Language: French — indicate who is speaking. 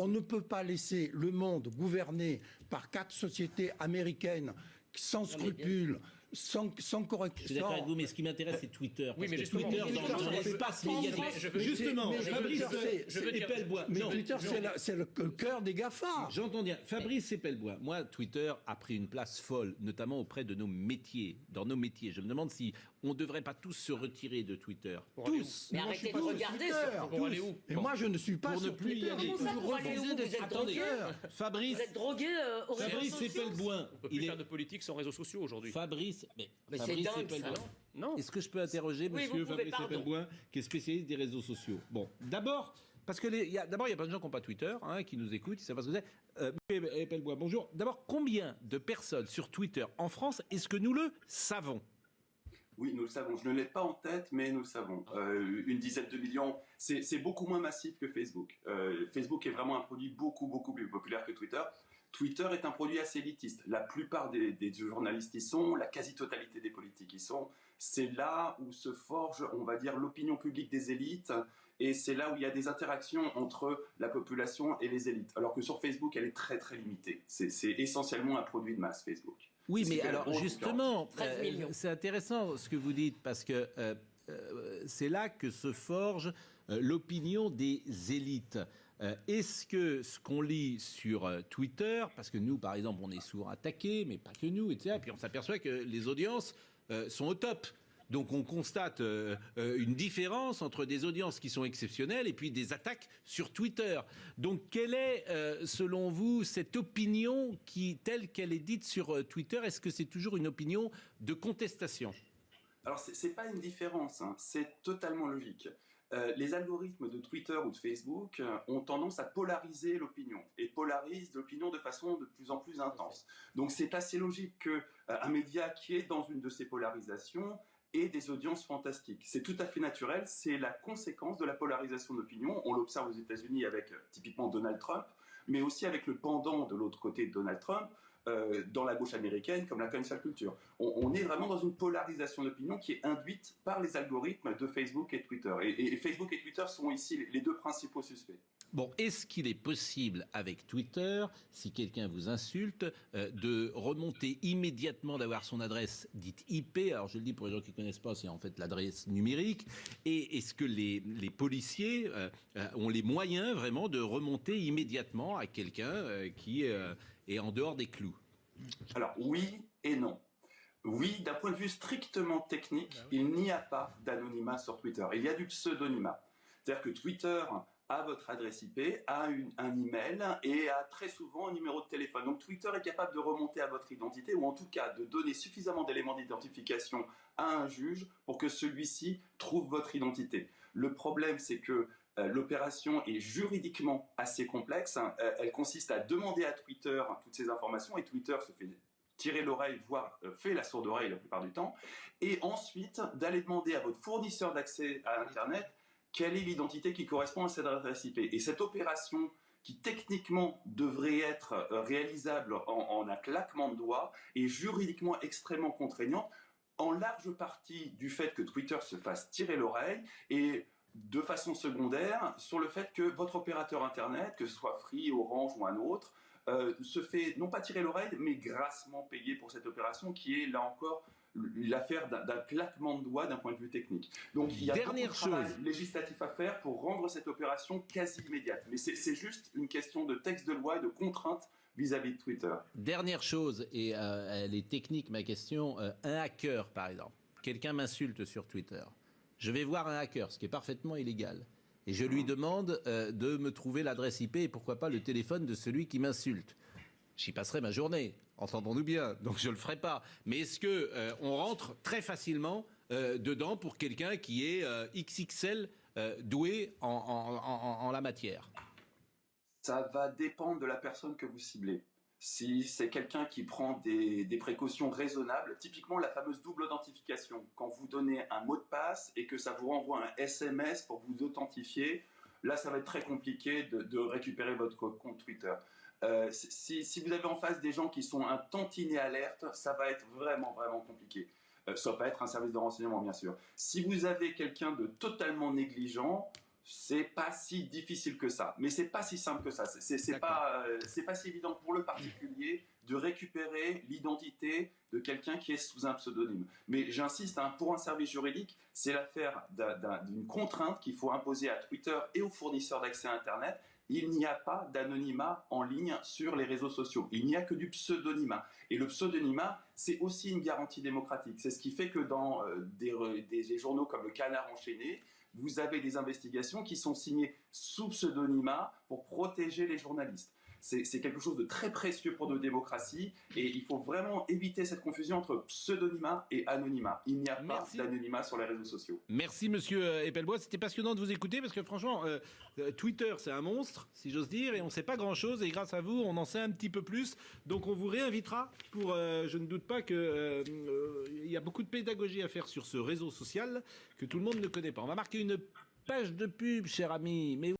Speaker 1: on ne peut pas laisser le monde gouverné par 4 sociétés américaines sans scrupules, sans correction.
Speaker 2: Je suis d'accord avec vous, mais ce qui m'intéresse, c'est Twitter.
Speaker 3: Oui, mais
Speaker 2: Twitter, dans l'espace médiatique.
Speaker 3: Justement,
Speaker 2: Fabrice Epelbois.
Speaker 1: Mais Twitter, c'est le cœur des GAFA.
Speaker 2: J'entends bien. Fabrice Epelbois, moi, Twitter a pris une place folle, notamment auprès de nos métiers, dans nos métiers. Je me demande si on ne devrait pas tous se retirer de Twitter.
Speaker 1: Tous.
Speaker 4: Mais arrêtez de regarder ça.
Speaker 3: Pour aller où?
Speaker 1: Et moi, je ne suis pas
Speaker 2: Pour ne
Speaker 1: sur
Speaker 2: plus y
Speaker 1: Twitter.
Speaker 2: aller.
Speaker 4: Comment ça, pour aller où? Vous êtes drogué?
Speaker 2: Fabrice,
Speaker 4: Vous êtes drogué aux réseaux
Speaker 2: Fabrice
Speaker 4: sociaux?
Speaker 2: Epelbois,
Speaker 3: On peut plus faire de politique sans réseaux sociaux aujourd'hui.
Speaker 2: Fabrice
Speaker 4: Mais c'est
Speaker 2: Fabrice
Speaker 4: dingue, ça,
Speaker 2: Epelbois.
Speaker 3: Non.
Speaker 2: Est-ce que je peux interroger
Speaker 4: Oui,
Speaker 2: monsieur
Speaker 4: vous pouvez,
Speaker 2: Fabrice
Speaker 4: pardon.
Speaker 2: Epelbois, qui est spécialiste des réseaux sociaux? Bon, d'abord, parce que il y a plein de gens qui n'ont pas Twitter, qui nous écoutent, ils savent pas ce que c'est. Monsieur Epelbois, bonjour. D'abord, combien de personnes sur Twitter en France est-ce que nous le savons?
Speaker 5: Oui, nous le savons. Je ne l'ai pas en tête, mais nous le savons. Une dizaine de millions, c'est beaucoup moins massif que Facebook. Facebook est vraiment un produit beaucoup plus populaire que Twitter. Twitter est un produit assez élitiste. La plupart des journalistes y sont, la quasi-totalité des politiques y sont. C'est là où se forge, on va dire, l'opinion publique des élites, et c'est là où il y a des interactions entre la population et les élites. Alors que sur Facebook, elle est très limitée. C'est essentiellement un produit de masse, Facebook.
Speaker 2: Oui, mais
Speaker 5: C'est
Speaker 2: alors
Speaker 5: bon,
Speaker 2: justement,
Speaker 4: 13 millions.
Speaker 2: c'est intéressant ce que vous dites, parce que c'est là que se forge l'opinion des élites. Est-ce que ce qu'on lit sur Twitter, parce que nous, par exemple, on est souvent attaqués, mais pas que nous, etc., et puis on s'aperçoit que les audiences sont au top. Donc on constate une différence entre des audiences qui sont exceptionnelles et puis des attaques sur Twitter. Donc quelle est, selon vous, cette opinion telle qu'elle est dite sur Twitter? Est-ce que c'est toujours une opinion de contestation?
Speaker 5: Alors, c'est pas une différence, hein. C'est totalement logique. Les algorithmes de Twitter ou de Facebook ont tendance à polariser l'opinion et polarisent l'opinion de façon de plus en plus intense. Donc c'est assez logique qu'un média qui est dans une de ces polarisations ait des audiences fantastiques. C'est tout à fait naturel, c'est la conséquence de la polarisation d'opinion. On l'observe aux États-Unis avec typiquement Donald Trump, mais aussi avec le pendant de l'autre côté de Donald Trump, dans la gauche américaine, comme la cancel culture. On est vraiment dans une polarisation d'opinion qui est induite par les algorithmes de Facebook et Twitter. Et Facebook et Twitter sont ici les deux principaux suspects.
Speaker 2: Bon, est-ce qu'il est possible avec Twitter, si quelqu'un vous insulte, de remonter immédiatement, d'avoir son adresse dite IP? Alors je le dis pour les gens qui ne connaissent pas, c'est en fait l'adresse numérique. Et est-ce que les policiers ont les moyens vraiment de remonter immédiatement à quelqu'un qui est en dehors des clous?
Speaker 5: Alors oui et non. Oui, d'un point de vue strictement technique, il n'y a pas d'anonymat sur Twitter. Il y a du pseudonymat. C'est-à-dire que Twitter a votre adresse IP, a un email et a très souvent un numéro de téléphone. Donc Twitter est capable de remonter à votre identité ou en tout cas de donner suffisamment d'éléments d'identification à un juge pour que celui-ci trouve votre identité. Le problème, c'est que l'opération est juridiquement assez complexe. Elle consiste à demander à Twitter toutes ces informations et Twitter se fait tirer l'oreille, voire fait la sourde oreille la plupart du temps, et ensuite d'aller demander à votre fournisseur d'accès à Internet quelle est l'identité qui correspond à cette adresse IP. Et cette opération, qui techniquement devrait être réalisable en un claquement de doigts, est juridiquement extrêmement contraignante, en large partie du fait que Twitter se fasse tirer l'oreille, et de façon secondaire sur le fait que votre opérateur Internet, que ce soit Free, Orange ou un autre, se fait non pas tirer l'oreille, mais grassement payer pour cette opération qui est, là encore, l'affaire d'un claquement de doigts d'un point de vue technique. Donc il y a beaucoup de travail législatif à faire pour rendre cette opération quasi immédiate. Mais c'est juste une question de texte de loi et de contraintes vis-à-vis de Twitter.
Speaker 2: Dernière chose, et elle est technique ma question, un hacker par exemple, quelqu'un m'insulte sur Twitter, je vais voir un hacker, ce qui est parfaitement illégal, et je lui demande de me trouver l'adresse IP et pourquoi pas le téléphone de celui qui m'insulte. J'y passerai ma journée, entendons-nous bien, donc je ne le ferai pas. Mais est-ce qu'on rentre très facilement dedans pour quelqu'un qui est XXL doué en la matière?
Speaker 5: Ça va dépendre de la personne que vous ciblez. Si c'est quelqu'un qui prend des précautions raisonnables, typiquement la fameuse double authentification, quand vous donnez un mot de passe et que ça vous renvoie un SMS pour vous authentifier, là ça va être très compliqué de récupérer votre compte Twitter. Si vous avez en face des gens qui sont un tantinet alerte, ça va être vraiment compliqué. Ça va être un service de renseignement, bien sûr. Si vous avez quelqu'un de totalement négligent, C'est pas si difficile que ça, mais c'est pas si simple que ça. C'est pas si évident pour le particulier de récupérer l'identité de quelqu'un qui est sous un pseudonyme. Mais j'insiste, hein, pour un service juridique, c'est l'affaire d'une contrainte qu'il faut imposer à Twitter et aux fournisseurs d'accès à Internet. Il n'y a pas d'anonymat en ligne sur les réseaux sociaux. Il n'y a que du pseudonymat. Et le pseudonymat, c'est aussi une garantie démocratique. C'est ce qui fait que dans des journaux comme le Canard enchaîné, vous avez des investigations qui sont signées sous pseudonymat pour protéger les journalistes. C'est quelque chose de très précieux pour nos démocraties et il faut vraiment éviter cette confusion entre pseudonymat et anonymat. Il n'y a pas d'anonymat sur les réseaux sociaux.
Speaker 2: Merci Monsieur Eppelbois, c'était passionnant de vous écouter parce que franchement, Twitter c'est un monstre, si j'ose dire, et on ne sait pas grand-chose et grâce à vous, on en sait un petit peu plus. Donc on vous réinvitera pour, je ne doute pas qu'il y a beaucoup de pédagogie à faire sur ce réseau social que tout le monde ne connaît pas. On va marquer une page de pub, cher ami. Mais